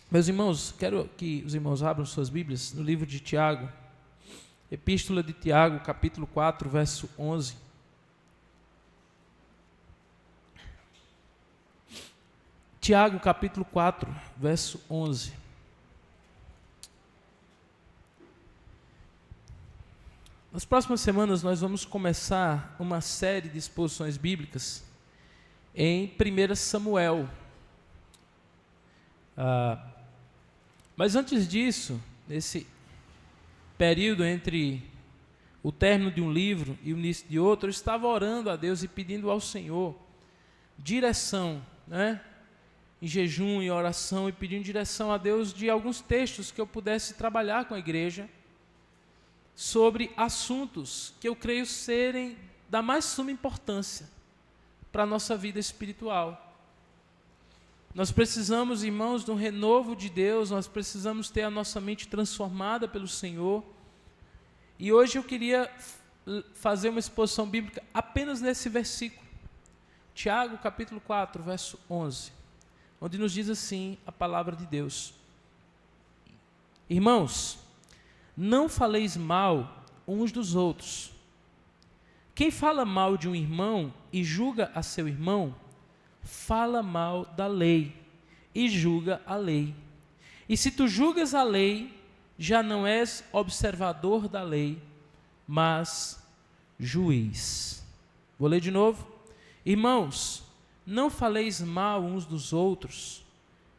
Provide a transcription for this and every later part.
Meus irmãos, quero que os irmãos abram suas Bíblias no livro de Tiago, Epístola de Tiago, capítulo 4, verso 11. Tiago, capítulo 4, verso 11. Nas próximas semanas nós vamos começar uma série de exposições bíblicas em 1 Samuel. Mas antes disso, nesse período entre o término de um livro e o início de outro, eu estava orando a Deus e pedindo ao Senhor direção, em jejum e oração, e pedindo direção a Deus de alguns textos que eu pudesse trabalhar com a igreja sobre assuntos que eu creio serem da mais suma importância para a nossa vida espiritual. Nós precisamos, irmãos, de um renovo de Deus, nós precisamos ter a nossa mente transformada pelo Senhor. E hoje eu queria fazer uma exposição bíblica apenas nesse versículo. Tiago, capítulo 4, verso 11, onde nos diz assim a palavra de Deus: Irmãos, não faleis mal uns dos outros. Quem fala mal de um irmão e julga a seu irmão, fala mal da lei e julga a lei. E se tu julgas a lei, já não és observador da lei, mas juiz. Vou ler de novo. Irmãos, não faleis mal uns dos outros.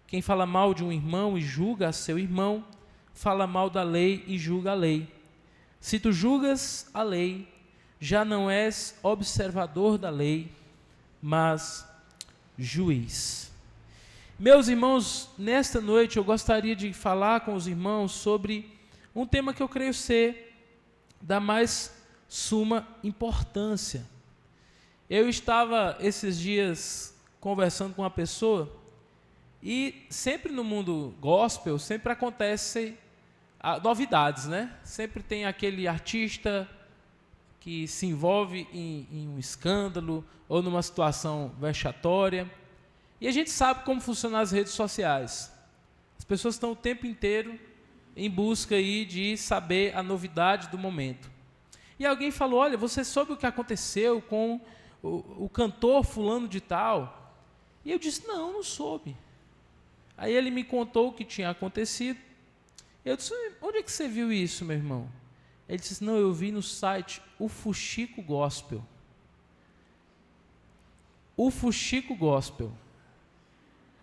Quem fala mal de um irmão e julga a seu irmão, fala mal da lei e julga a lei. Se tu julgas a lei, já não és observador da lei, mas juiz. Meus irmãos, nesta noite eu gostaria de falar com os irmãos sobre um tema que eu creio ser da mais suma importância. Eu estava esses dias conversando com uma pessoa e sempre no mundo gospel sempre acontecem novidades, Sempre tem aquele artista que se envolve em um escândalo ou numa situação vexatória. E a gente sabe como funcionam as redes sociais. As pessoas estão o tempo inteiro em busca aí de saber a novidade do momento. E alguém falou: olha, você soube o que aconteceu com o cantor fulano de tal? E eu disse: não soube. Aí ele me contou o que tinha acontecido. Eu disse: onde é que você viu isso, meu irmão? Ele disse: não, eu vi no site O Fuxico Gospel. O Fuxico Gospel.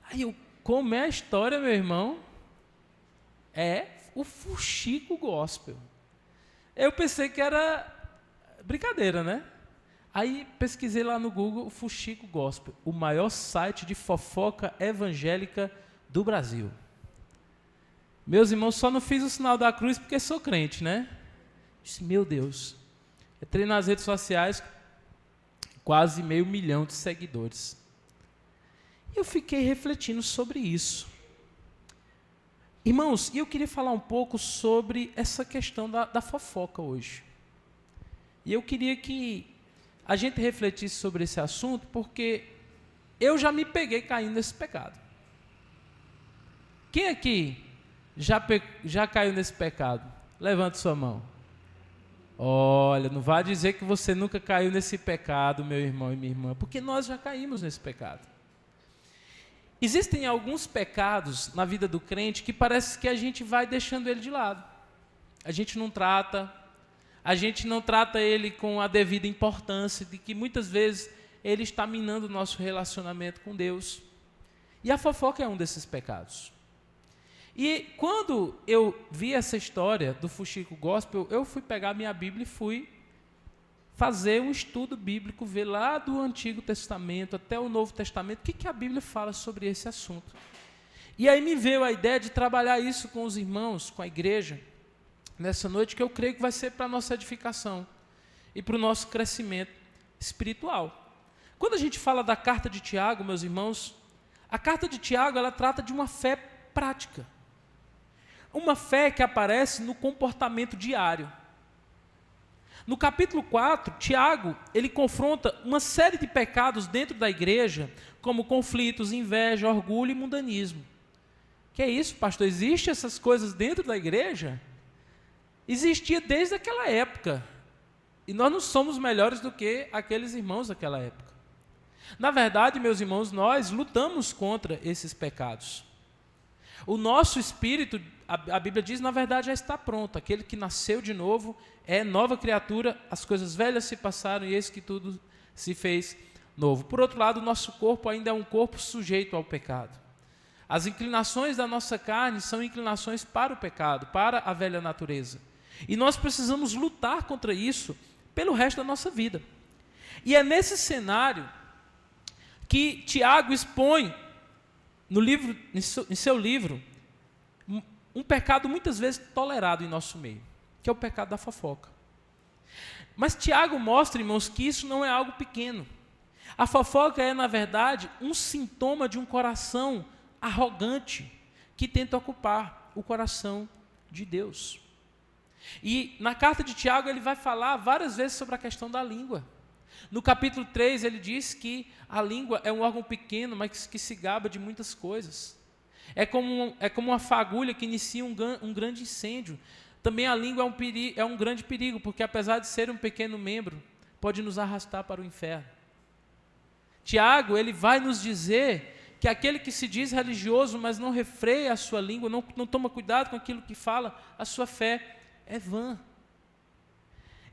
Aí eu: como é a história, meu irmão? É o Fuxico Gospel. Eu pensei que era brincadeira, Aí pesquisei lá no Google: o Fuxico Gospel, o maior site de fofoca evangélica do Brasil. Meus irmãos, só não fiz o sinal da cruz porque sou crente, Disse: meu Deus. Entrei nas redes sociais, quase 500 mil de seguidores. E eu fiquei refletindo sobre isso. Irmãos, e eu queria falar um pouco sobre essa questão da fofoca hoje. E eu queria que a gente refletisse sobre esse assunto, porque eu já me peguei caindo nesse pecado. Quem aqui já caiu nesse pecado? Levante sua mão. Olha, não vá dizer que você nunca caiu nesse pecado, meu irmão e minha irmã, porque nós já caímos nesse pecado. Existem alguns pecados na vida do crente que parece que a gente vai deixando ele de lado. A gente não trata ele com a devida importância, de que muitas vezes ele está minando o nosso relacionamento com Deus. E a fofoca é um desses pecados. E quando eu vi essa história do Fuxico Gospel, eu fui pegar minha Bíblia e fui fazer um estudo bíblico, ver lá do Antigo Testamento até o Novo Testamento, o que a Bíblia fala sobre esse assunto. E aí me veio a ideia de trabalhar isso com os irmãos, com a igreja, nessa noite, que eu creio que vai ser para a nossa edificação e para o nosso crescimento espiritual. Quando a gente fala da carta de Tiago, meus irmãos, a carta de Tiago, ela trata de uma fé prática. Uma fé que aparece no comportamento diário. No capítulo 4, Tiago, ele confronta uma série de pecados dentro da igreja, como conflitos, inveja, orgulho e mundanismo. Que é isso, pastor? Existem essas coisas dentro da igreja? Existia desde aquela época. E nós não somos melhores do que aqueles irmãos daquela época. Na verdade, meus irmãos, nós lutamos contra esses pecados. O nosso espírito, a Bíblia diz, na verdade já está pronto. Aquele que nasceu de novo é nova criatura, as coisas velhas se passaram e eis que tudo se fez novo. Por outro lado, o nosso corpo ainda é um corpo sujeito ao pecado. As inclinações da nossa carne são inclinações para o pecado, para a velha natureza. E nós precisamos lutar contra isso pelo resto da nossa vida. E é nesse cenário que Tiago expõe no livro, em seu livro, um pecado muitas vezes tolerado em nosso meio, que é o pecado da fofoca. Mas Tiago mostra, irmãos, que isso não é algo pequeno. A fofoca é, na verdade, um sintoma de um coração arrogante que tenta ocupar o coração de Deus. E na carta de Tiago ele vai falar várias vezes sobre a questão da língua. No capítulo 3 ele diz que a língua é um órgão pequeno, mas que se gaba de muitas coisas. É como uma fagulha que inicia um grande incêndio. Também a língua é um grande perigo, porque apesar de ser um pequeno membro, pode nos arrastar para o inferno. Tiago, ele vai nos dizer que aquele que se diz religioso, mas não refreia a sua língua, não toma cuidado com aquilo que fala, a sua fé é vã.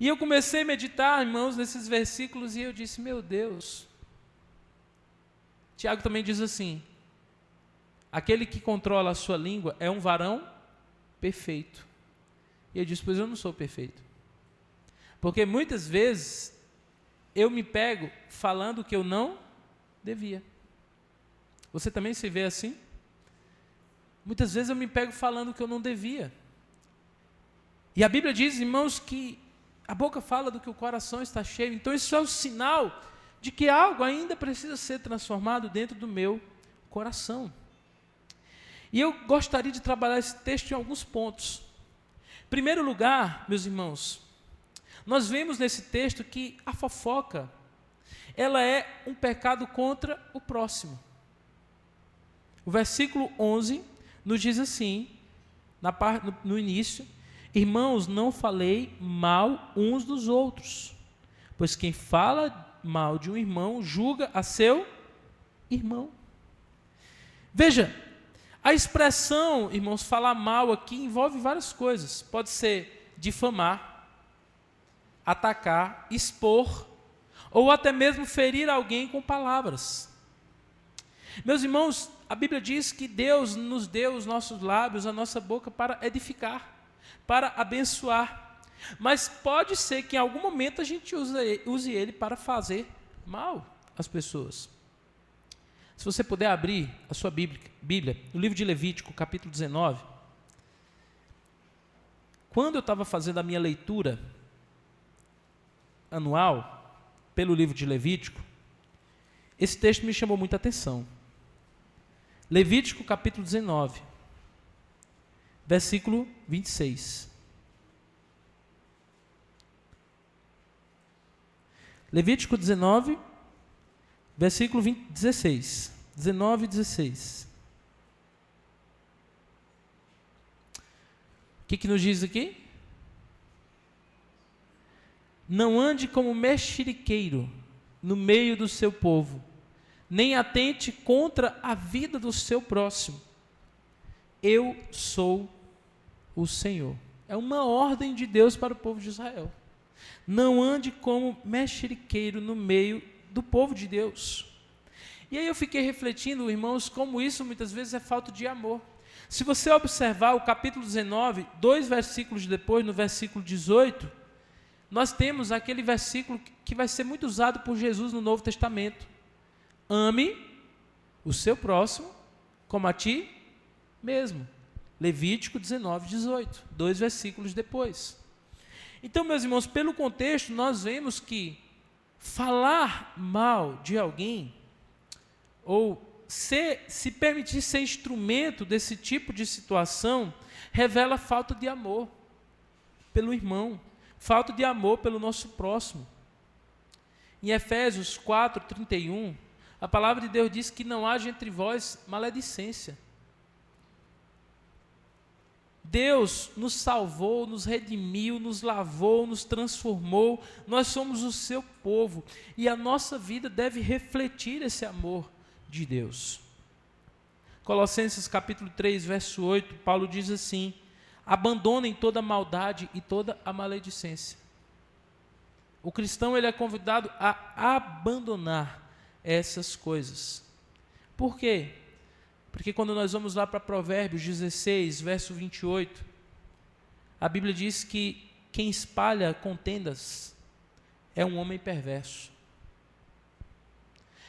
E eu comecei a meditar, irmãos, nesses versículos, e eu disse, meu Deus. Tiago também diz assim, aquele que controla a sua língua é um varão perfeito. E eu disse, pois eu não sou perfeito. Porque muitas vezes eu me pego falando o que eu não devia. Você também se vê assim? Muitas vezes eu me pego falando o que eu não devia. E a Bíblia diz, irmãos, que a boca fala do que o coração está cheio. Então isso é um sinal de que algo ainda precisa ser transformado dentro do meu coração. E eu gostaria de trabalhar esse texto em alguns pontos. Em primeiro lugar, meus irmãos, nós vemos nesse texto que a fofoca, ela é um pecado contra o próximo. O versículo 11 nos diz assim, no início, irmãos, não falei mal uns dos outros, pois quem fala mal de um irmão julga a seu irmão. Veja, a expressão, irmãos, falar mal aqui envolve várias coisas. Pode ser difamar, atacar, expor, ou até mesmo ferir alguém com palavras. Meus irmãos, a Bíblia diz que Deus nos deu os nossos lábios, a nossa boca para edificar, para abençoar. Mas pode ser que em algum momento a gente use ele para fazer mal às pessoas. Se você puder abrir a sua Bíblia, no livro de Levítico, capítulo 19. Quando eu estava fazendo a minha leitura anual pelo livro de Levítico, esse texto me chamou muita atenção. Levítico, capítulo 19, versículo 26. Levítico 19, versículo 16. 19 e 16. O que nos diz aqui? Não ande como mexeriqueiro no meio do seu povo, nem atente contra a vida do seu próximo. Eu sou o Senhor. É uma ordem de Deus para o povo de Israel. Não ande como mexeriqueiro no meio do povo de Deus. E aí eu fiquei refletindo, irmãos, como isso muitas vezes é falta de amor. Se você observar o capítulo 19, 2 versículos depois, no versículo 18, nós temos aquele versículo que vai ser muito usado por Jesus no Novo Testamento. Ame o seu próximo como a ti mesmo. Levítico 19, 18, 2 versículos depois. Então, meus irmãos, pelo contexto, nós vemos que falar mal de alguém, ou se permitir ser instrumento desse tipo de situação, revela falta de amor pelo irmão, falta de amor pelo nosso próximo. Em Efésios 4, 31, a palavra de Deus diz que não haja entre vós maledicência. Deus nos salvou, nos redimiu, nos lavou, nos transformou, nós somos o seu povo, e a nossa vida deve refletir esse amor de Deus. Colossenses capítulo 3, verso 8, Paulo diz assim: abandonem toda a maldade e toda a maledicência. O cristão, ele é convidado a abandonar essas coisas. Por quê? Porque quando nós vamos lá para Provérbios 16, verso 28, a Bíblia diz que quem espalha contendas é um homem perverso.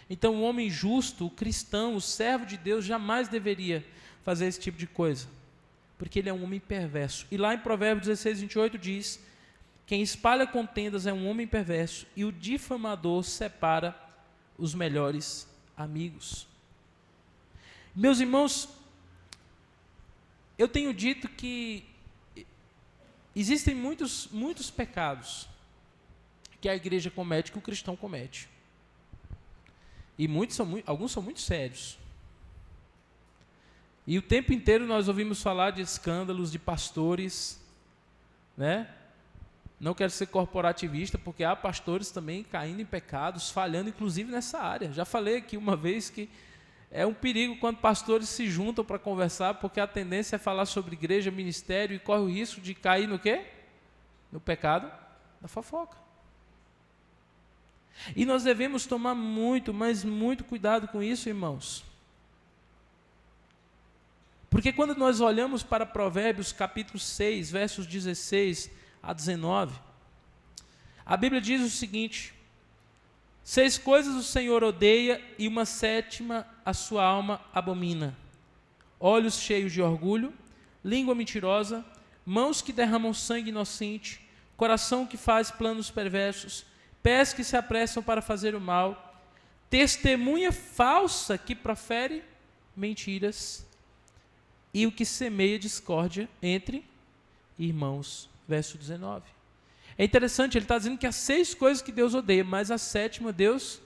Então, o homem justo, o cristão, o servo de Deus, jamais deveria fazer esse tipo de coisa, porque ele é um homem perverso. E lá em Provérbios 16, 28 diz: quem espalha contendas é um homem perverso, e o difamador separa os melhores amigos. Meus irmãos, eu tenho dito que existem muitos pecados que a igreja comete, que o cristão comete. E alguns são muito sérios. E o tempo inteiro nós ouvimos falar de escândalos de pastores, né? Não quero ser corporativista, porque há pastores também caindo em pecados, falhando inclusive nessa área. Já falei aqui uma vez que é um perigo quando pastores se juntam para conversar, porque a tendência é falar sobre igreja, ministério, e corre o risco de cair no quê? No pecado da fofoca. E nós devemos tomar muito, mas muito cuidado com isso, irmãos. Porque quando nós olhamos para Provérbios capítulo 6, versos 16 a 19, a Bíblia diz o seguinte: 6 coisas o Senhor odeia, e uma 7ª a sua alma abomina: olhos cheios de orgulho, língua mentirosa, mãos que derramam sangue inocente, coração que faz planos perversos, pés que se apressam para fazer o mal, testemunha falsa que profere mentiras, e o que semeia discórdia entre irmãos. Verso 19. É interessante, ele está dizendo que há 6 coisas que Deus odeia, mas a 7ª Deus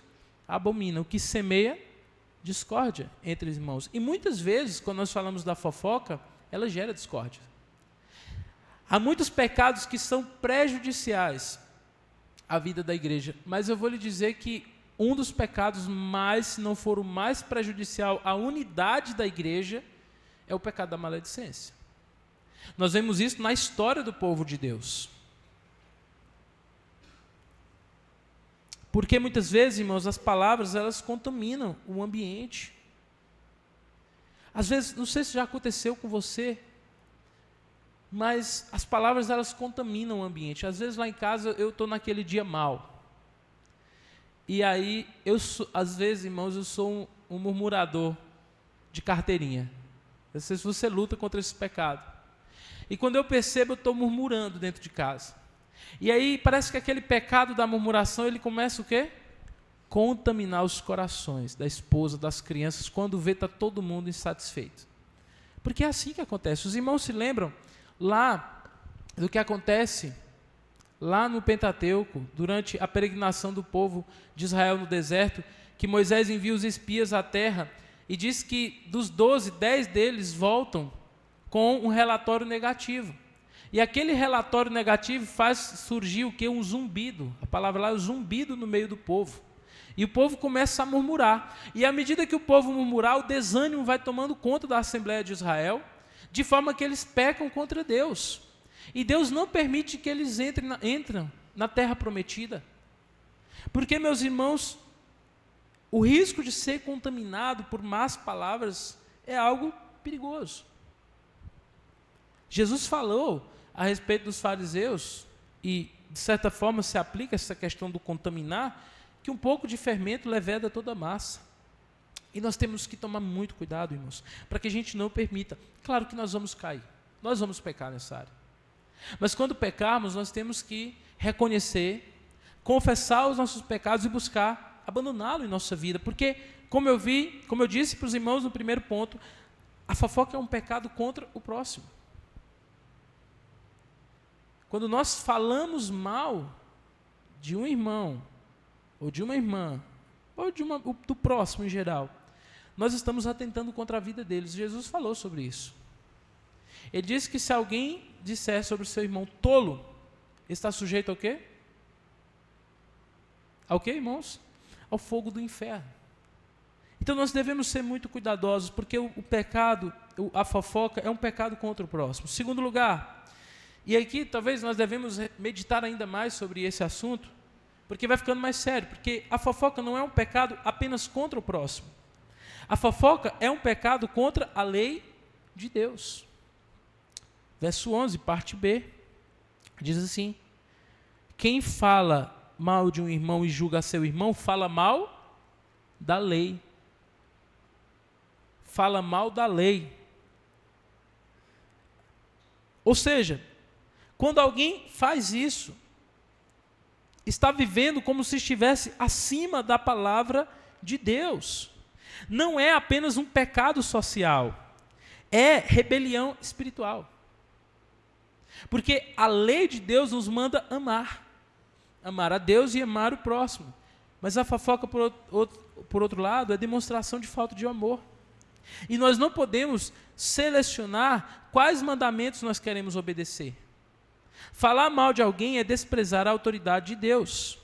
abomina: o que semeia discórdia entre os irmãos. E muitas vezes, quando nós falamos da fofoca, ela gera discórdia. Há muitos pecados que são prejudiciais à vida da igreja, mas eu vou lhe dizer que um dos pecados mais, se não for o mais prejudicial à unidade da igreja, é o pecado da maledicência. Nós vemos isso na história do povo de Deus. Porque muitas vezes, irmãos, as palavras, elas contaminam o ambiente. Às vezes, não sei se já aconteceu com você, mas as palavras, elas contaminam o ambiente. Às vezes lá em casa eu estou naquele dia mal. E aí, às vezes, irmãos, eu sou um murmurador de carteirinha. Eu sei se você luta contra esse pecado. E quando eu percebo, eu estou murmurando dentro de casa. E aí parece que aquele pecado da murmuração, ele começa o quê? Contaminar os corações da esposa, das crianças, quando vê está todo mundo insatisfeito. Porque é assim que acontece. Os irmãos se lembram lá do que acontece lá no Pentateuco, durante a peregrinação do povo de Israel no deserto, que Moisés envia os espias à terra e diz que dos 12, 10 deles voltam com um relatório negativo. E aquele relatório negativo faz surgir o quê? Um zumbido. A palavra lá é o zumbido no meio do povo. E o povo começa a murmurar. E à medida que o povo murmurar, o desânimo vai tomando conta da Assembleia de Israel, de forma que eles pecam contra Deus. E Deus não permite que eles entrem na terra prometida. Porque, meus irmãos, o risco de ser contaminado por más palavras é algo perigoso. Jesus falou a respeito dos fariseus, e de certa forma se aplica essa questão do contaminar, que um pouco de fermento leveda toda a massa. E nós temos que tomar muito cuidado, irmãos, para que a gente não permita. Claro que nós vamos cair, nós vamos pecar nessa área. Mas quando pecarmos, nós temos que reconhecer, confessar os nossos pecados e buscar abandoná-lo em nossa vida. Porque, como eu disse para os irmãos no primeiro ponto, a fofoca é um pecado contra o próximo. Quando nós falamos mal de um irmão, ou de uma irmã, ou do próximo em geral, nós estamos atentando contra a vida deles. Jesus falou sobre isso. Ele diz que se alguém disser sobre o seu irmão tolo, está sujeito ao quê? Ao quê, irmãos? Ao fogo do inferno. Então nós devemos ser muito cuidadosos, porque o pecado, a fofoca é um pecado contra o próximo. Segundo lugar, e aqui talvez nós devemos meditar ainda mais sobre esse assunto, porque vai ficando mais sério, porque a fofoca não é um pecado apenas contra o próximo. A fofoca é um pecado contra a lei de Deus. Verso 11, parte B, diz assim: quem fala mal de um irmão e julga seu irmão, fala mal da lei. Fala mal da lei. Ou seja, quando alguém faz isso, está vivendo como se estivesse acima da palavra de Deus. Não é apenas um pecado social, é rebelião espiritual. Porque a lei de Deus nos manda amar a Deus e amar o próximo. Mas a fofoca, por outro lado, é demonstração de falta de amor. E nós não podemos selecionar quais mandamentos nós queremos obedecer. Falar mal de alguém é desprezar a autoridade de Deus.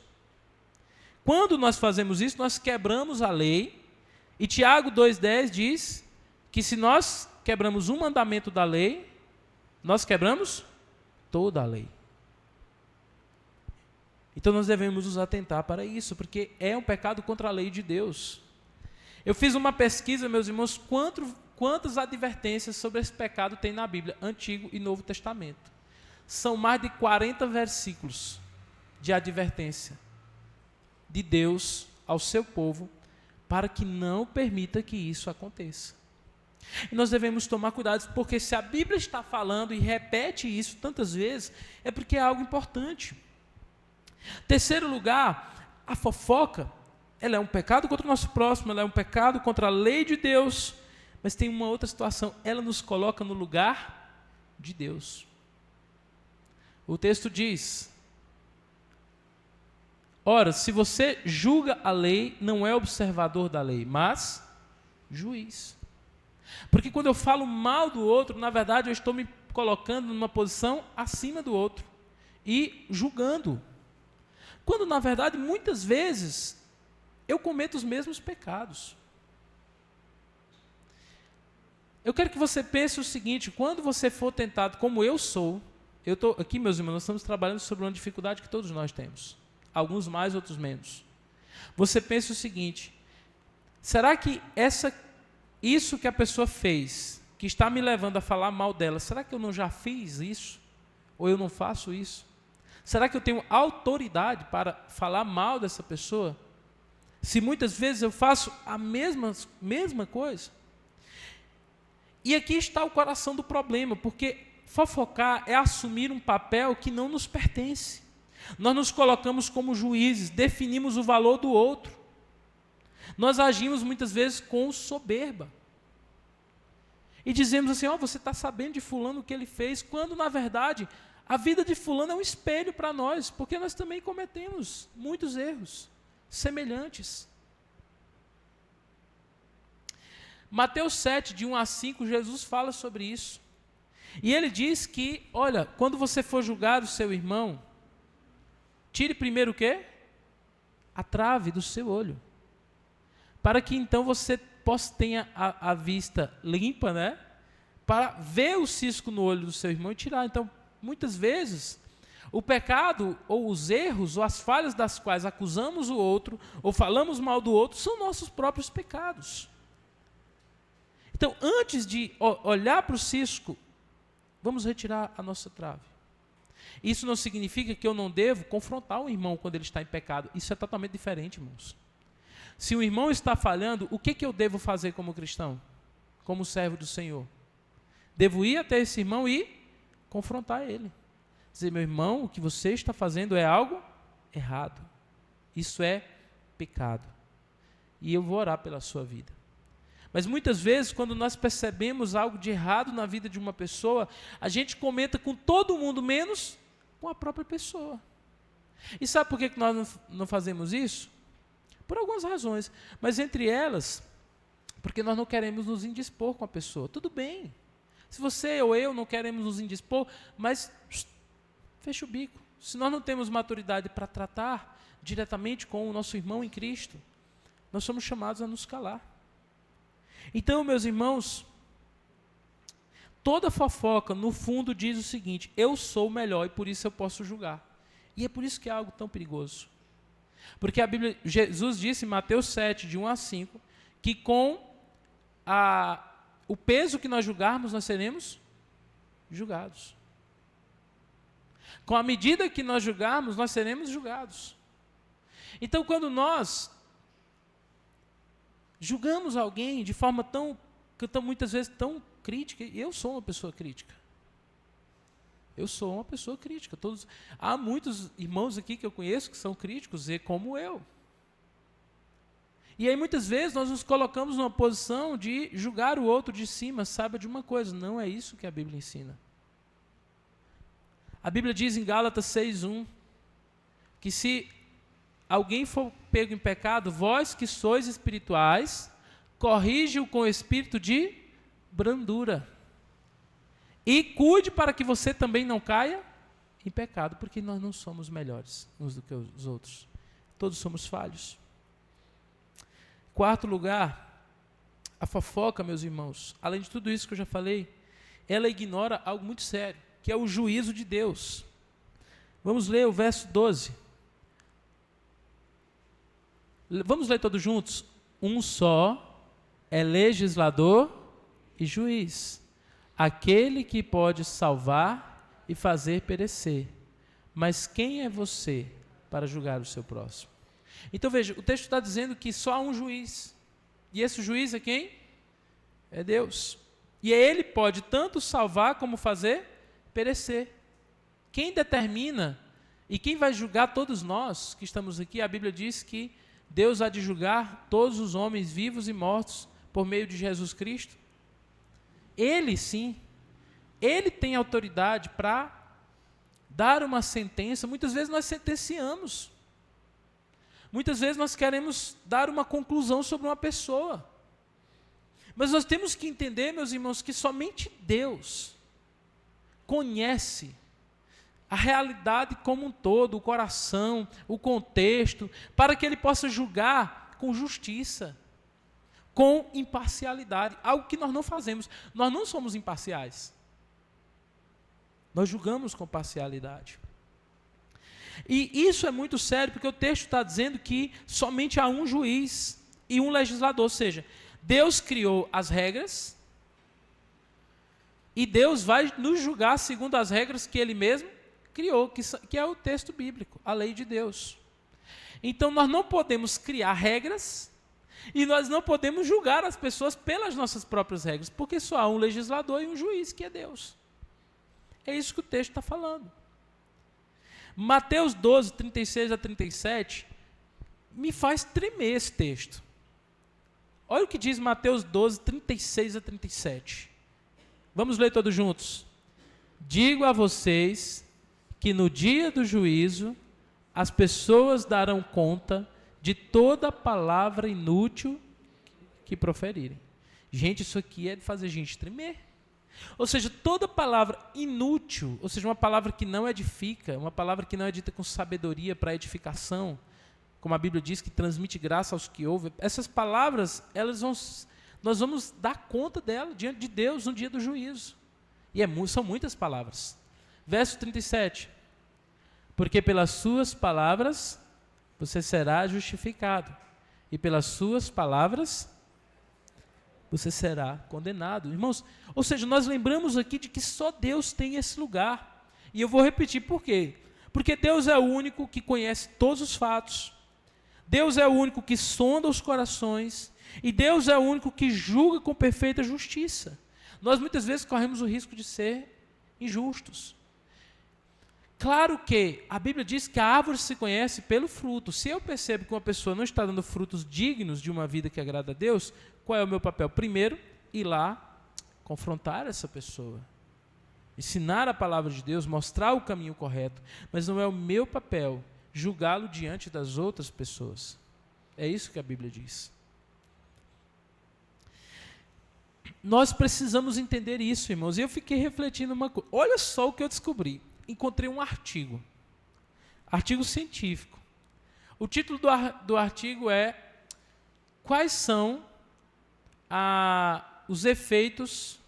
Quando nós fazemos isso, nós quebramos a lei. E Tiago 2,10 diz que se nós quebramos um mandamento da lei, nós quebramos toda a lei. Então nós devemos nos atentar para isso, porque é um pecado contra a lei de Deus. Eu fiz uma pesquisa, meus irmãos, quantas advertências sobre esse pecado tem na Bíblia, Antigo e Novo Testamento. São mais de 40 versículos de advertência de Deus ao seu povo, para que não permita que isso aconteça. E nós devemos tomar cuidado, porque se a Bíblia está falando e repete isso tantas vezes, é porque é algo importante. Terceiro lugar, a fofoca, ela é um pecado contra o nosso próximo, ela é um pecado contra a lei de Deus, mas tem uma outra situação, ela nos coloca no lugar de Deus. O texto diz: ora, se você julga a lei, não é observador da lei, mas juiz. Porque quando eu falo mal do outro, na verdade eu estou me colocando numa posição acima do outro e julgando. Quando na verdade, muitas vezes, eu cometo os mesmos pecados. Eu quero que você pense o seguinte: quando você for tentado, como eu sou, eu estou aqui, meus irmãos, nós estamos trabalhando sobre uma dificuldade que todos nós temos. Alguns mais, outros menos. Você pensa o seguinte: será que isso que a pessoa fez, que está me levando a falar mal dela, será que eu não já fiz isso? Ou eu não faço isso? Será que eu tenho autoridade para falar mal dessa pessoa? Se muitas vezes eu faço a mesma coisa? E aqui está o coração do problema, porque fofocar é assumir um papel que não nos pertence. Nós nos colocamos como juízes, definimos o valor do outro. Nós agimos muitas vezes com soberba. E dizemos assim: você está sabendo de fulano o que ele fez, quando na verdade a vida de fulano é um espelho para nós, porque nós também cometemos muitos erros semelhantes. Mateus 7, de 1 a 5, Jesus fala sobre isso. E ele diz que, olha, quando você for julgar o seu irmão, tire primeiro o quê? A trave do seu olho. Para que então você tenha a vista limpa, né? Para ver o cisco no olho do seu irmão e tirar. Então, muitas vezes, o pecado, ou os erros, ou as falhas das quais acusamos o outro, ou falamos mal do outro, são nossos próprios pecados. Então, antes de olhar para o cisco, vamos retirar a nossa trave. Isso não significa que eu não devo confrontar o irmão quando ele está em pecado. Isso é totalmente diferente, irmãos. Se o irmão está falhando, o que eu devo fazer como cristão? Como servo do Senhor? Devo ir até esse irmão e confrontar ele. Dizer: meu irmão, o que você está fazendo é algo errado. Isso é pecado. E eu vou orar pela sua vida. Mas muitas vezes, quando nós percebemos algo de errado na vida de uma pessoa, a gente comenta com todo mundo, menos com a própria pessoa. E sabe por que nós não fazemos isso? Por algumas razões, mas entre elas, porque nós não queremos nos indispor com a pessoa. Tudo bem. Se você ou eu não queremos nos indispor, mas fecha o bico. Se nós não temos maturidade para tratar diretamente com o nosso irmão em Cristo, nós somos chamados a nos calar. Então, meus irmãos, toda fofoca, no fundo, diz o seguinte: eu sou o melhor e por isso eu posso julgar. E é por isso que é algo tão perigoso. Porque a Bíblia, Jesus disse em Mateus 7, de 1 a 5, que com o peso que nós julgarmos, nós seremos julgados. Com a medida que nós julgarmos, nós seremos julgados. Então, quando nós julgamos alguém de forma muitas vezes tão crítica, e eu sou uma pessoa crítica. Eu sou uma pessoa crítica. Há muitos irmãos aqui que eu conheço que são críticos, e como eu. E aí muitas vezes nós nos colocamos numa posição de julgar o outro de cima. Saiba de uma coisa, não é isso que a Bíblia ensina. A Bíblia diz em Gálatas 6:1 que se alguém for pego em pecado, vós que sois espirituais, corrige-o com espírito de brandura. E cuide para que você também não caia em pecado, porque nós não somos melhores uns do que os outros. Todos somos falhos. Quarto lugar, a fofoca, meus irmãos, além de tudo isso que eu já falei, ela ignora algo muito sério, que é o juízo de Deus. Vamos ler o verso 12. Vamos ler todos juntos? Um só é legislador e juiz, aquele que pode salvar e fazer perecer. Mas quem é você para julgar o seu próximo? Então veja, o texto está dizendo que só há um juiz. E esse juiz é quem? É Deus. E ele pode tanto salvar como fazer perecer. Quem determina e quem vai julgar todos nós que estamos aqui, a Bíblia diz que Deus há de julgar todos os homens vivos e mortos por meio de Jesus Cristo. Ele sim, ele tem autoridade para dar uma sentença. Muitas vezes nós sentenciamos. Muitas vezes nós queremos dar uma conclusão sobre uma pessoa. Mas nós temos que entender, meus irmãos, que somente Deus conhece a realidade como um todo, o coração, o contexto, para que Ele possa julgar com justiça, com imparcialidade, algo que nós não fazemos. Nós não somos imparciais. Nós julgamos com parcialidade. E isso é muito sério, porque o texto está dizendo que somente há um juiz e um legislador, ou seja, Deus criou as regras e Deus vai nos julgar segundo as regras que Ele mesmo criou, que é o texto bíblico, a lei de Deus. Então nós não podemos criar regras e nós não podemos julgar as pessoas pelas nossas próprias regras, porque só há um legislador e um juiz, que é Deus. É isso que o texto está falando. Mateus 12, 36 a 37, me faz tremer esse texto. Olha o que diz Mateus 12, 36 a 37. Vamos ler todos juntos. Digo a vocês que no dia do juízo, as pessoas darão conta de toda palavra inútil que proferirem. Gente, isso aqui é de fazer a gente tremer. Ou seja, toda palavra inútil, ou seja, uma palavra que não edifica, uma palavra que não é dita com sabedoria para edificação, como a Bíblia diz, que transmite graça aos que ouvem, essas palavras, nós vamos dar conta delas diante de Deus no dia do juízo. E são muitas palavras. Verso 37. Porque pelas suas palavras você será justificado, e pelas suas palavras você será condenado. Irmãos, ou seja, nós lembramos aqui de que só Deus tem esse lugar. E eu vou repetir por quê. Porque Deus é o único que conhece todos os fatos. Deus é o único que sonda os corações. E Deus é o único que julga com perfeita justiça. Nós muitas vezes corremos o risco de ser injustos. Claro que a Bíblia diz que a árvore se conhece pelo fruto. Se eu percebo que uma pessoa não está dando frutos dignos de uma vida que agrada a Deus, qual é o meu papel? Primeiro, ir lá, confrontar essa pessoa. Ensinar a palavra de Deus, mostrar o caminho correto. Mas não é o meu papel julgá-lo diante das outras pessoas. É isso que a Bíblia diz. nós precisamos entender isso, irmãos. E eu fiquei refletindo uma coisa. Olha só o que eu descobri. Encontrei um artigo científico. O título do artigo é: quais são os efeitos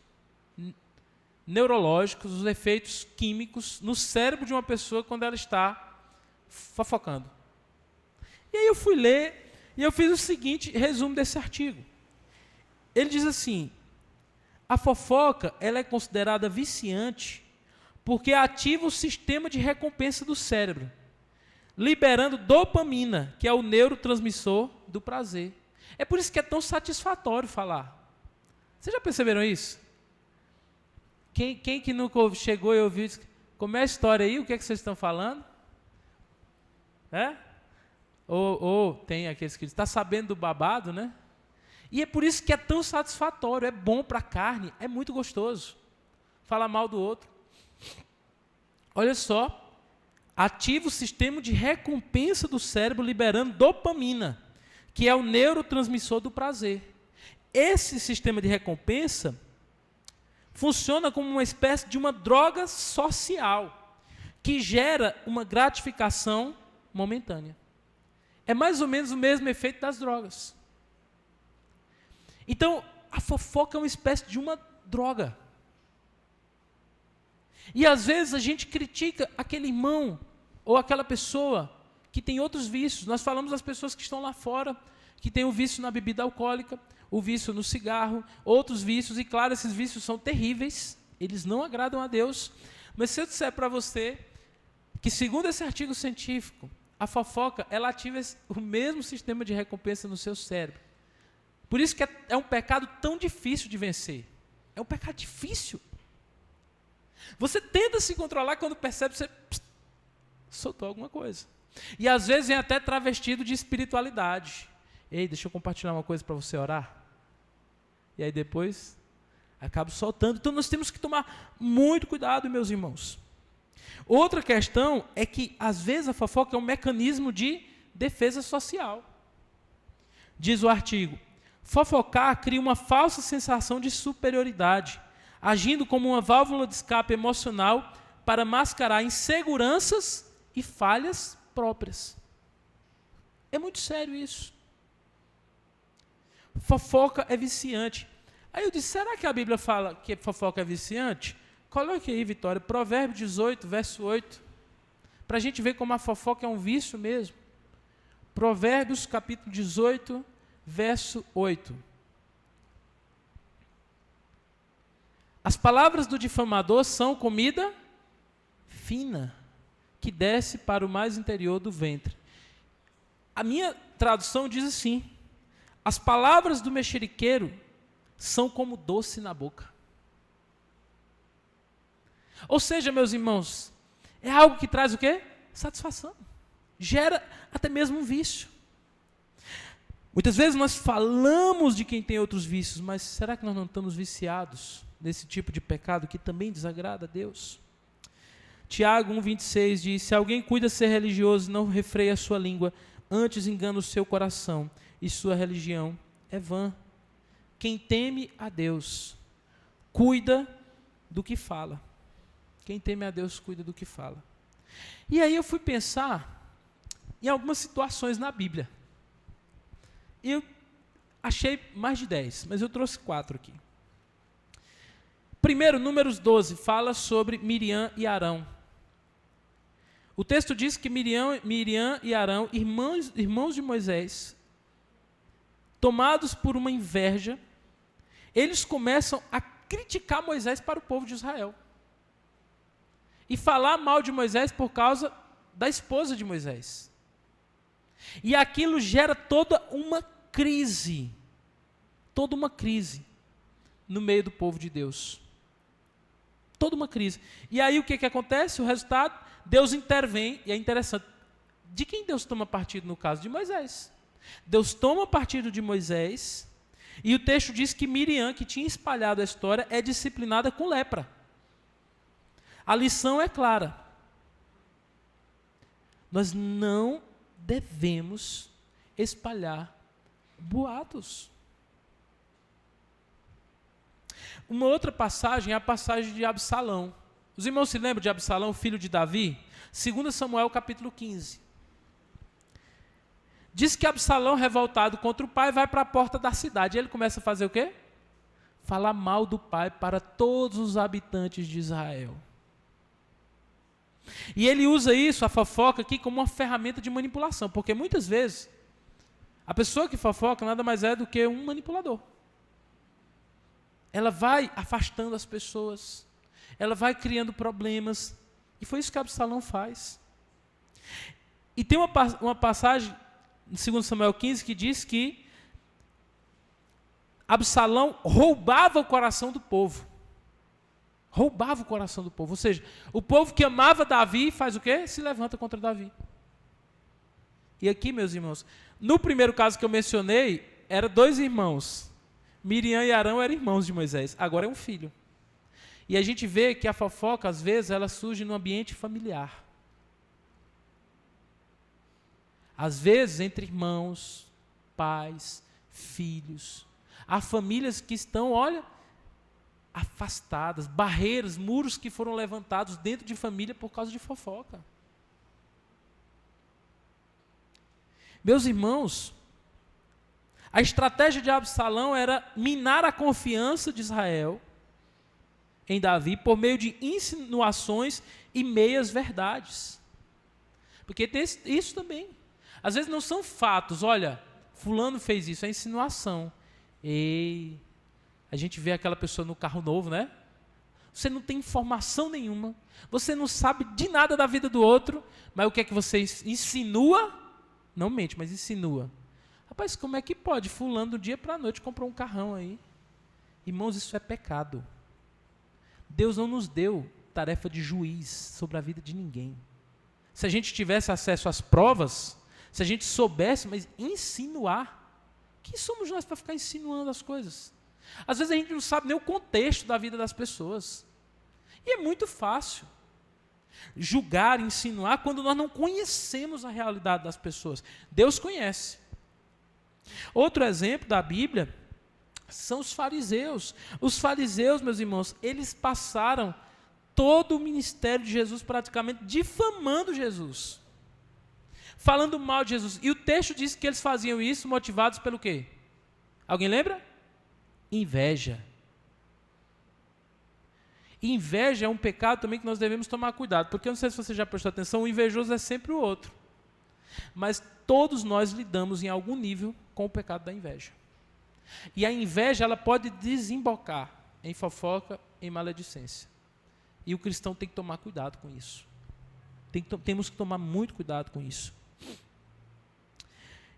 neurológicos, os efeitos químicos no cérebro de uma pessoa quando ela está fofocando. E aí eu fui ler e eu fiz o seguinte resumo desse artigo. Ele diz assim: a fofoca ela é considerada viciante porque ativa o sistema de recompensa do cérebro, liberando dopamina, que é o neurotransmissor do prazer. É por isso que é tão satisfatório falar. Vocês já perceberam isso? Quem que nunca chegou e ouviu, disse, como é a história aí, o que é que vocês estão falando? Ou tem aqueles que dizem, está sabendo do babado, né? E é por isso que é tão satisfatório, é bom para a carne, é muito gostoso. Falar mal do outro. Olha só, ativa o sistema de recompensa do cérebro, liberando dopamina, que é o neurotransmissor do prazer. Esse sistema de recompensa funciona como uma espécie de uma droga social, que gera uma gratificação momentânea. É mais ou menos o mesmo efeito das drogas. Então, a fofoca é uma espécie de uma droga. E às vezes a gente critica aquele irmão ou aquela pessoa que tem outros vícios. Nós falamos das pessoas que estão lá fora, que têm o vício na bebida alcoólica, o vício no cigarro, outros vícios, e claro, esses vícios são terríveis, eles não agradam a Deus. Mas se eu disser para você que, segundo esse artigo científico, a fofoca, ela ativa o mesmo sistema de recompensa no seu cérebro. Por isso que é um pecado tão difícil de vencer. É um pecado difícil. Você tenta se controlar quando percebe que você soltou alguma coisa. E às vezes vem até travestido de espiritualidade. Ei, deixa eu compartilhar uma coisa para você orar. E aí depois, acabo soltando. Então nós temos que tomar muito cuidado, meus irmãos. Outra questão é que, às vezes, a fofoca é um mecanismo de defesa social. Diz o artigo, fofocar cria uma falsa sensação de superioridade, agindo como uma válvula de escape emocional para mascarar inseguranças e falhas próprias. É muito sério isso. Fofoca é viciante. Aí eu disse, será que a Bíblia fala que fofoca é viciante? Coloque aí, Vitória, Provérbios 18, verso 8, para a gente ver como a fofoca é um vício mesmo. Provérbios, capítulo 18, verso 8. As palavras do difamador são comida fina, que desce para o mais interior do ventre. A minha tradução diz assim, as palavras do mexeriqueiro são como doce na boca. Ou seja, meus irmãos, é algo que traz o quê? Satisfação. Gera até mesmo um vício. Muitas vezes nós falamos de quem tem outros vícios, mas será que nós não estamos viciados nesse tipo de pecado que também desagrada a Deus? Tiago 1,26 diz, se alguém cuida ser religioso e não refreia a sua língua, antes engana o seu coração, e sua religião é vã. Quem teme a Deus, cuida do que fala. Quem teme a Deus, cuida do que fala. E aí eu fui pensar em algumas situações na Bíblia. Eu achei mais de 10, mas eu trouxe 4 aqui. Primeiro, Números 12, fala sobre Miriam e Arão. O texto diz que Miriam e Arão, irmãos de Moisés, tomados por uma inveja, eles começam a criticar Moisés para o povo de Israel. E falar mal de Moisés por causa da esposa de Moisés. E aquilo gera toda uma crise no meio do povo de Deus. Toda uma crise. E aí o que acontece? O resultado, Deus intervém, e é interessante. De quem Deus toma partido no caso? De Moisés. Deus toma partido de Moisés, e o texto diz que Miriam, que tinha espalhado a história, é disciplinada com lepra. A lição é clara. Nós não devemos espalhar boatos. Uma outra passagem é a passagem de Absalão. Os irmãos se lembram de Absalão, filho de Davi? 2 Samuel capítulo 15. Diz que Absalão, revoltado contra o pai, vai para a porta da cidade. E ele começa a fazer o quê? Falar mal do pai para todos os habitantes de Israel. E ele usa isso, a fofoca aqui, como uma ferramenta de manipulação. Porque muitas vezes, a pessoa que fofoca nada mais é do que um manipulador. Ela vai afastando as pessoas. Ela vai criando problemas. E foi isso que Absalão faz. E tem uma passagem, em 2 Samuel 15, que diz que Absalão roubava o coração do povo. Roubava o coração do povo. Ou seja, o povo que amava Davi faz o quê? Se levanta contra Davi. E aqui, meus irmãos, no primeiro caso que eu mencionei, eram 2 irmãos. Miriam e Arão eram irmãos de Moisés. Agora é um filho. E a gente vê que a fofoca, às vezes, ela surge no ambiente familiar. Às vezes, entre irmãos, pais, filhos. Há famílias que estão, olha, afastadas, barreiras, muros que foram levantados dentro de família por causa de fofoca. Meus irmãos, a estratégia de Absalão era minar a confiança de Israel em Davi por meio de insinuações e meias verdades. Porque tem isso também. Às vezes não são fatos, olha, fulano fez isso, é insinuação. E a gente vê aquela pessoa no carro novo, né? Você não tem informação nenhuma, você não sabe de nada da vida do outro, mas o que é que você insinua? Não mente, mas insinua. Rapaz, como é que pode? Fulano do dia para a noite comprou um carrão aí. Irmãos, isso é pecado. Deus não nos deu tarefa de juiz sobre a vida de ninguém. Se a gente tivesse acesso às provas, se a gente soubesse, mas insinuar, quem somos nós para ficar insinuando as coisas? Às vezes a gente não sabe nem o contexto da vida das pessoas. E é muito fácil julgar, insinuar, quando nós não conhecemos a realidade das pessoas. Deus conhece. Outro exemplo da Bíblia são os fariseus. Os fariseus, meus irmãos, eles passaram todo o ministério de Jesus praticamente difamando Jesus, falando mal de Jesus. E o texto diz que eles faziam isso motivados pelo quê? Alguém lembra? Inveja. Inveja é um pecado também que nós devemos tomar cuidado, porque eu não sei se você já prestou atenção, o invejoso é sempre o outro. Mas todos nós lidamos em algum nível com o pecado da inveja. E a inveja, ela pode desembocar em fofoca, em maledicência. E o cristão tem que tomar cuidado com isso. Temos que tomar muito cuidado com isso.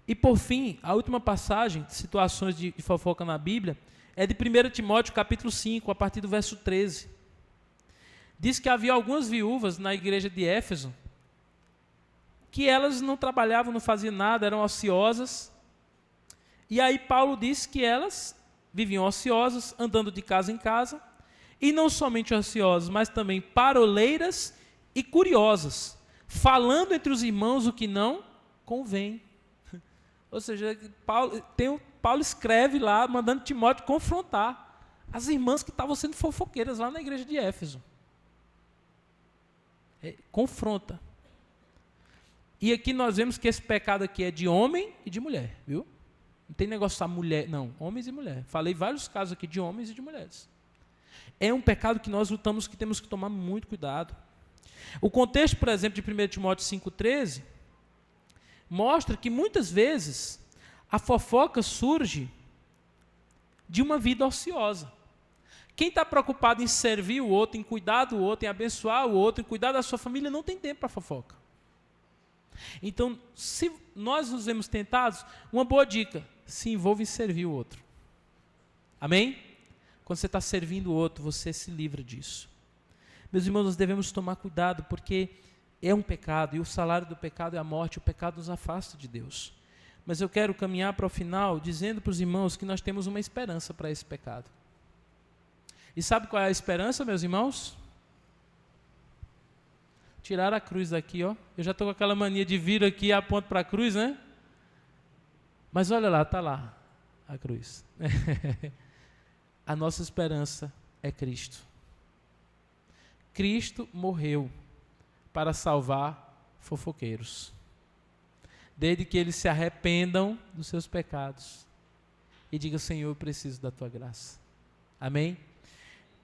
E por fim, a última passagem, situações de fofoca na Bíblia, é de 1 Timóteo capítulo 5, a partir do verso 13. Diz que havia algumas viúvas na igreja de Éfeso, que elas não trabalhavam, não faziam nada, eram ociosas. E aí Paulo diz que elas viviam ociosas, andando de casa em casa, e não somente ociosas, mas também paroleiras e curiosas, falando entre os irmãos o que não convém. Ou seja, Paulo escreve lá, mandando Timóteo confrontar as irmãs que estavam sendo fofoqueiras lá na igreja de Éfeso. Confronta. E aqui nós vemos que esse pecado aqui é de homem e de mulher, viu? Não tem negócio da mulher, não, homens e mulheres. Falei vários casos aqui de homens e de mulheres. É um pecado que nós lutamos, que temos que tomar muito cuidado. O contexto, por exemplo, de 1 Timóteo 5,13, mostra que muitas vezes a fofoca surge de uma vida ociosa. Quem está preocupado em servir o outro, em cuidar do outro, em abençoar o outro, em cuidar da sua família, não tem tempo para fofoca. Então, se nós nos vemos tentados, uma boa dica, se envolva em servir o outro. Amém? Quando você está servindo o outro, você se livra disso. Meus irmãos, nós devemos tomar cuidado, porque é um pecado, e o salário do pecado é a morte, o pecado nos afasta de Deus. Mas eu quero caminhar para o final, dizendo para os irmãos que nós temos uma esperança para esse pecado. E sabe qual é a esperança, meus irmãos? Tirar a cruz daqui, ó. Eu já estou com aquela mania de vir aqui e aponto para a cruz, né? Mas olha lá, está lá a cruz. A nossa esperança é Cristo. Cristo morreu para salvar fofoqueiros, desde que eles se arrependam dos seus pecados e digam: Senhor, eu preciso da tua graça. Amém?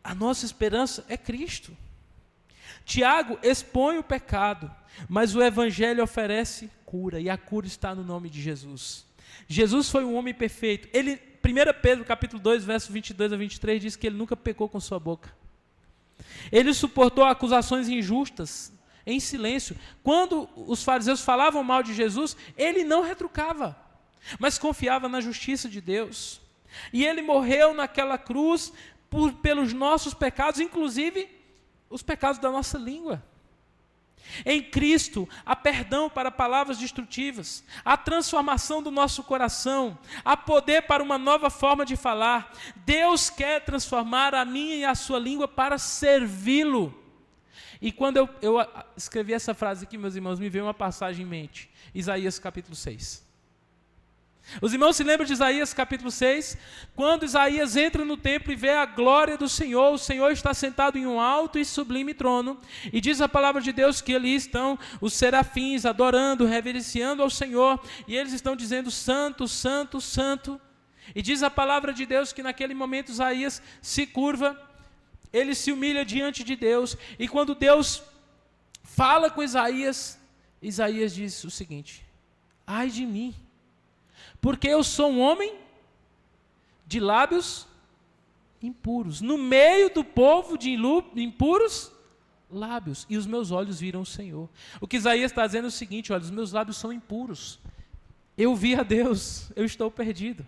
A nossa esperança é Cristo. Tiago expõe o pecado, mas o Evangelho oferece cura, e a cura está no nome de Jesus. Jesus foi um homem perfeito. 1 Pedro capítulo 2, versos 22 a 23, diz que ele nunca pecou com sua boca. Ele suportou acusações injustas em silêncio. Quando os fariseus falavam mal de Jesus, ele não retrucava, mas confiava na justiça de Deus. E ele morreu naquela cruz pelos nossos pecados, inclusive os pecados da nossa língua. Em Cristo, há perdão para palavras destrutivas, há transformação do nosso coração, há poder para uma nova forma de falar. Deus quer transformar a minha e a sua língua para servi-lo. E quando eu escrevi essa frase aqui, meus irmãos, me veio uma passagem em mente. Isaías capítulo 6. Os irmãos se lembram de Isaías capítulo 6? Quando Isaías entra no templo e vê a glória do Senhor, o Senhor está sentado em um alto e sublime trono, e diz a palavra de Deus que ali estão os serafins adorando, reverenciando ao Senhor, e eles estão dizendo: Santo, Santo, Santo. E diz a palavra de Deus que naquele momento Isaías se curva, ele se humilha diante de Deus, e quando Deus fala com Isaías, Isaías diz o seguinte: ai de mim, porque eu sou um homem de lábios impuros, no meio do povo de impuros lábios, e os meus olhos viram o Senhor. O que Isaías está dizendo é o seguinte: olha, os meus lábios são impuros, eu vi a Deus, eu estou perdido.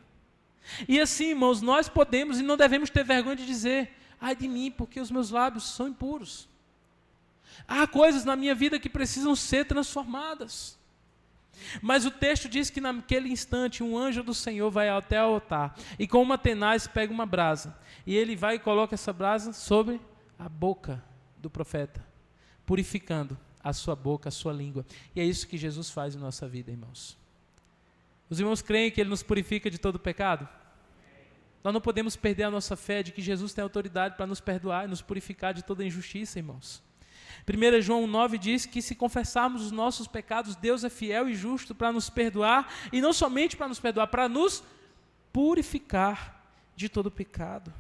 E assim, irmãos, nós podemos e não devemos ter vergonha de dizer: ai de mim, porque os meus lábios são impuros. Há coisas na minha vida que precisam ser transformadas. Mas o texto diz que naquele instante um anjo do Senhor vai até o altar e com uma tenaz pega uma brasa, e ele vai e coloca essa brasa sobre a boca do profeta, purificando a sua boca, a sua língua. E é isso que Jesus faz em nossa vida, irmãos. Os irmãos creem que ele nos purifica de todo pecado? Nós não podemos perder a nossa fé de que Jesus tem autoridade para nos perdoar e nos purificar de toda injustiça, irmãos. 1 João 9 diz que se confessarmos os nossos pecados, Deus é fiel e justo para nos perdoar, e não somente para nos perdoar, para nos purificar de todo pecado.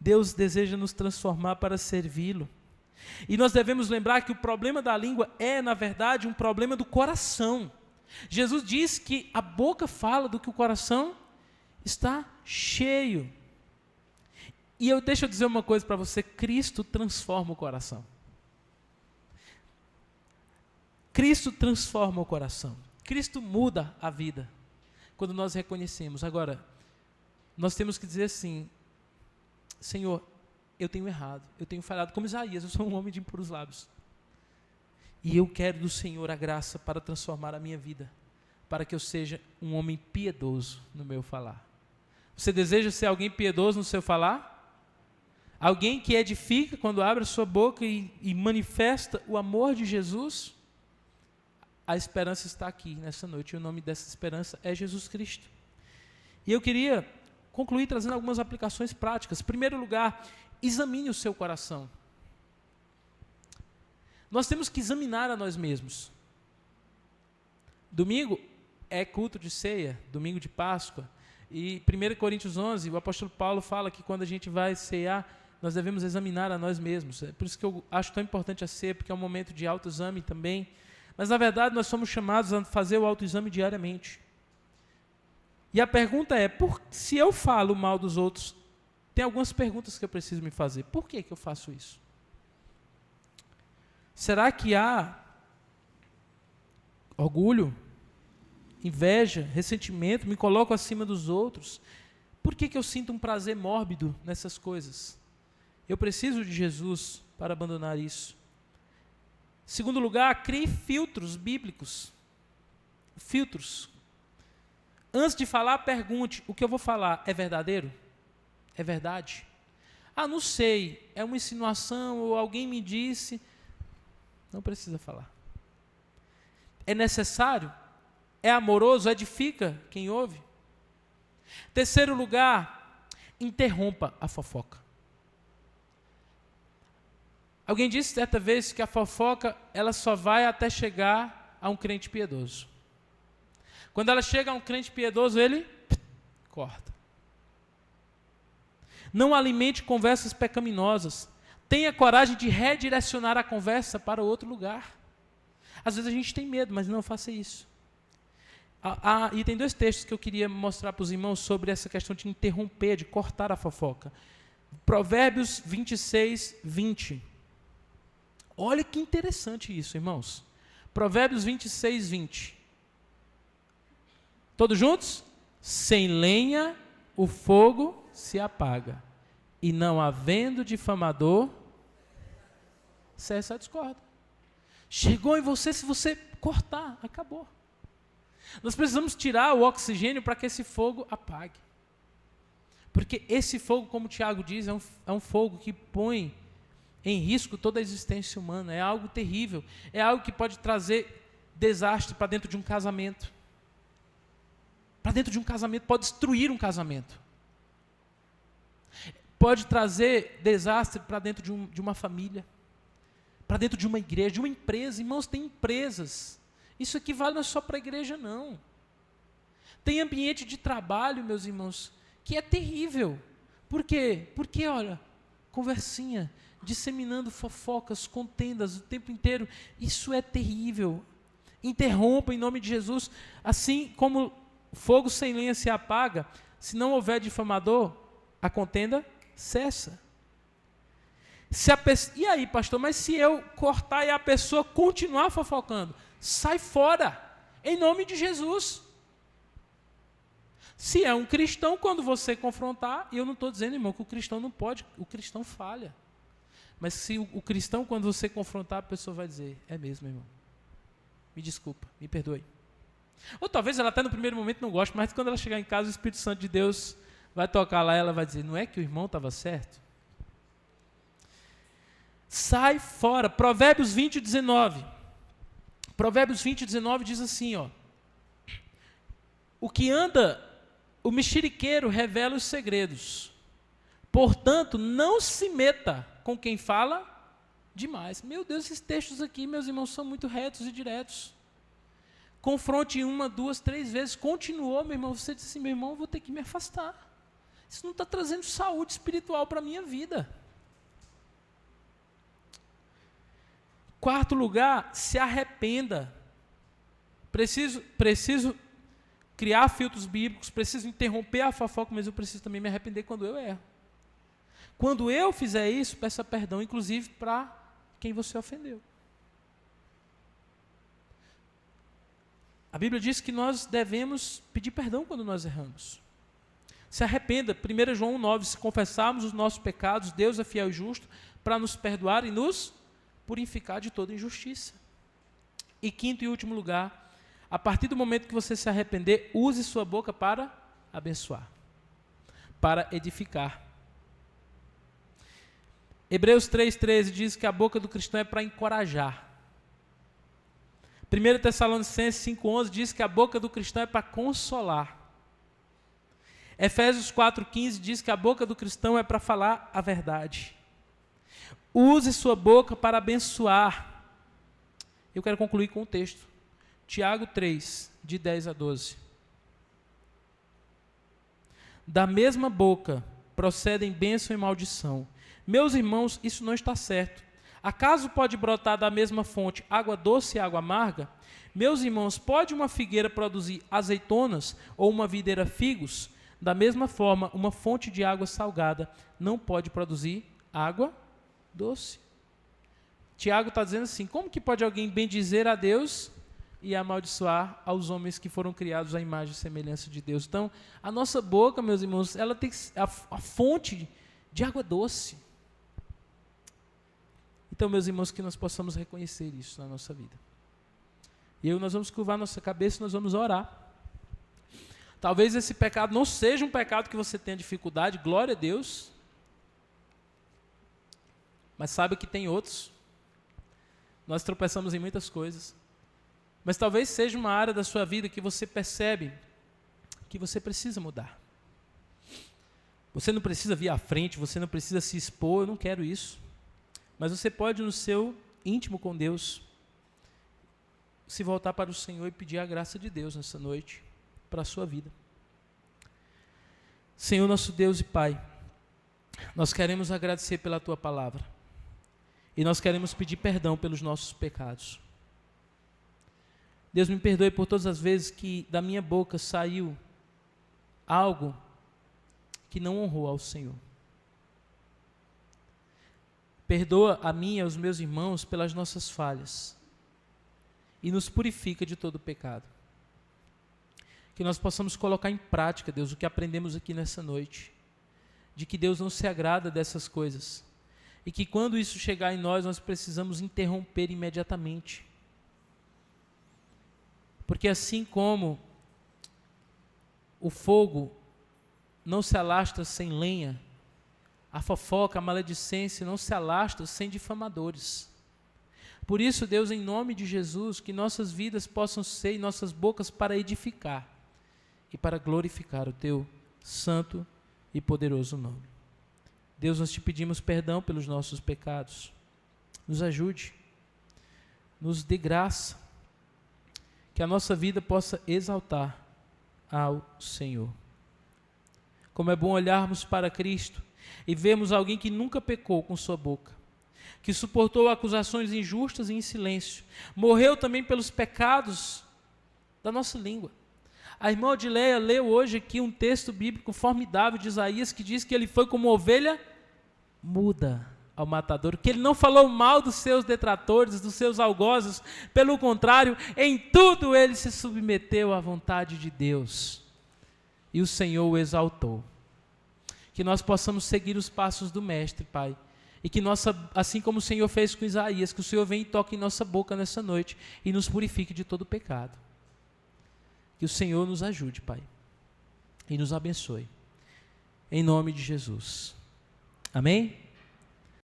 Deus deseja nos transformar para servi-lo. E nós devemos lembrar que o problema da língua é, na verdade, um problema do coração. Jesus diz que a boca fala do que o coração está cheio. E deixa eu dizer uma coisa para você: Cristo transforma o coração. Cristo transforma o coração. Cristo muda a vida quando nós reconhecemos. Agora, nós temos que dizer assim: Senhor, eu tenho errado, eu tenho falhado, como Isaías, eu sou um homem de impuros lábios. E eu quero do Senhor a graça para transformar a minha vida, para que eu seja um homem piedoso no meu falar. Você deseja ser alguém piedoso no seu falar? Alguém que edifica quando abre a sua boca e manifesta o amor de Jesus? A esperança está aqui nessa noite, e o nome dessa esperança é Jesus Cristo. E eu queria concluir trazendo algumas aplicações práticas. Em primeiro lugar, examine o seu coração. Nós temos que examinar a nós mesmos. Domingo é culto de ceia, domingo de Páscoa, e 1 Coríntios 11, o apóstolo Paulo fala que quando a gente vai cear, nós devemos examinar a nós mesmos. É por isso que eu acho tão importante a ceia, porque é um momento de autoexame também. Mas, na verdade, nós somos chamados a fazer o autoexame diariamente. E a pergunta é: se eu falo mal dos outros, tem algumas perguntas que eu preciso me fazer. Por que eu faço isso? Será que há orgulho, inveja, ressentimento, me coloco acima dos outros? Por que eu sinto um prazer mórbido nessas coisas? Eu preciso de Jesus para abandonar isso. Segundo lugar, crie filtros bíblicos. Filtros. Antes de falar, pergunte: o que eu vou falar é verdadeiro? É verdade? Ah, não sei, é uma insinuação ou alguém me disse. Não precisa falar. É necessário? É amoroso? Edifica quem ouve? Terceiro lugar, interrompa a fofoca. Alguém disse certa vez que a fofoca ela só vai até chegar a um crente piedoso. Quando ela chega a um crente piedoso, ele corta. Não alimente conversas pecaminosas. Tenha coragem de redirecionar a conversa para outro lugar. Às vezes a gente tem medo, mas não faça isso. E tem 2 textos que eu queria mostrar para os irmãos sobre essa questão de interromper, de cortar a fofoca. Provérbios 26, 20. Olha que interessante isso, irmãos. Provérbios 26, 20. Todos juntos? Sem lenha o fogo se apaga, e não havendo difamador, cessa a discórdia. Chegou em você, se você cortar, acabou. Nós precisamos tirar o oxigênio para que esse fogo apague. Porque esse fogo, como o Tiago diz, é um fogo que põe em risco toda a existência humana. É algo terrível. É algo que pode trazer desastre para dentro de um casamento. Para dentro de um casamento, pode destruir um casamento. Pode trazer desastre para dentro de uma família. Para dentro de uma igreja, de uma empresa. Irmãos, tem empresas. Isso aqui vale não é só para a igreja, não. Tem ambiente de trabalho, meus irmãos, que é terrível. Por quê? Porque, olha, conversinha, disseminando fofocas, contendas o tempo inteiro. Isso é terrível. Interrompa em nome de Jesus. Assim como fogo sem lenha se apaga, se não houver difamador, a contenda cessa. E aí, pastor, mas se eu cortar e a pessoa continuar fofocando, sai fora, em nome de Jesus. Se é um cristão, quando você confrontar, e eu não estou dizendo, irmão, que o cristão não pode, o cristão falha. Mas se o cristão, quando você confrontar, a pessoa vai dizer, é mesmo, irmão, me desculpa, me perdoe. Ou talvez ela até no primeiro momento não goste, mas quando ela chegar em casa, o Espírito Santo de Deus vai tocar lá e ela vai dizer, não é que o irmão estava certo? Sai fora. Provérbios 20, 19. Provérbios 20, 19 diz assim, ó. O mexeriqueiro revela os segredos. Portanto, não se meta com quem fala demais. Meu Deus, esses textos aqui, meus irmãos, são muito retos e diretos. Confronte 1, 2, 3 vezes. Continuou, meu irmão. Você disse assim, meu irmão, eu vou ter que me afastar. Isso não está trazendo saúde espiritual para a minha vida. 4º lugar, se arrependa. Preciso criar filtros bíblicos, preciso interromper a fofoca, mas eu preciso também me arrepender quando eu erro. Quando eu fizer isso, peça perdão, inclusive para quem você ofendeu. A Bíblia diz que nós devemos pedir perdão quando nós erramos. Se arrependa. 1 João 9, se confessarmos os nossos pecados, Deus é fiel e justo para nos perdoar e nos purificar de toda injustiça. E 5º e último lugar, a partir do momento que você se arrepender, use sua boca para abençoar, para edificar. Hebreus 3,13 diz que a boca do cristão é para encorajar. 1 Tessalonicenses 5,11 diz que a boca do cristão é para consolar. Efésios 4,15 diz que a boca do cristão é para falar a verdade. Use sua boca para abençoar. Eu quero concluir com o texto. Tiago 3, de 10 a 12. Da mesma boca procedem bênção e maldição. Meus irmãos, isso não está certo. Acaso pode brotar da mesma fonte água doce e água amarga? Meus irmãos, pode uma figueira produzir azeitonas ou uma videira figos? Da mesma forma, uma fonte de água salgada não pode produzir água doce. Tiago está dizendo assim, como que pode alguém bendizer a Deus e amaldiçoar aos homens que foram criados à imagem e semelhança de Deus? Então, a nossa boca, meus irmãos, ela tem a fonte de água doce. Então, meus irmãos, que nós possamos reconhecer isso na nossa vida. E aí nós vamos curvar nossa cabeça e nós vamos orar. Talvez esse pecado não seja um pecado que você tenha dificuldade, glória a Deus. Mas sabe que tem outros. Nós tropeçamos em muitas coisas. Mas talvez seja uma área da sua vida que você percebe que você precisa mudar. Você não precisa vir à frente, você não precisa se expor, eu não quero isso. Mas você pode, no seu íntimo com Deus, se voltar para o Senhor e pedir a graça de Deus nessa noite, para a sua vida. Senhor, nosso Deus e Pai, nós queremos agradecer pela Tua palavra. E nós queremos pedir perdão pelos nossos pecados. Deus, me perdoe por todas as vezes que da minha boca saiu algo que não honrou ao Senhor. Perdoa a mim e aos meus irmãos pelas nossas falhas e nos purifica de todo pecado. Que nós possamos colocar em prática, Deus, o que aprendemos aqui nessa noite, de que Deus não se agrada dessas coisas e que quando isso chegar em nós precisamos interromper imediatamente. Porque assim como o fogo não se alastra sem lenha, a fofoca, a maledicência não se alastra sem difamadores. Por isso, Deus, em nome de Jesus, que nossas vidas possam ser e nossas bocas para edificar e para glorificar o Teu santo e poderoso nome. Deus, nós Te pedimos perdão pelos nossos pecados. Nos ajude, nos dê graça, que a nossa vida possa exaltar ao Senhor. Como é bom olharmos para Cristo e vermos alguém que nunca pecou com sua boca, que suportou acusações injustas e em silêncio, morreu também pelos pecados da nossa língua. A irmã Odileia leu hoje aqui um texto bíblico formidável de Isaías que diz que ele foi como ovelha muda ao matadouro, que ele não falou mal dos seus detratores, dos seus algozes, pelo contrário, em tudo ele se submeteu à vontade de Deus e o Senhor o exaltou. Que nós possamos seguir os passos do Mestre, Pai, e que assim como o Senhor fez com Isaías, que o Senhor venha e toque em nossa boca nessa noite e nos purifique de todo pecado. Que o Senhor nos ajude, Pai, e nos abençoe. Em nome de Jesus. Amém?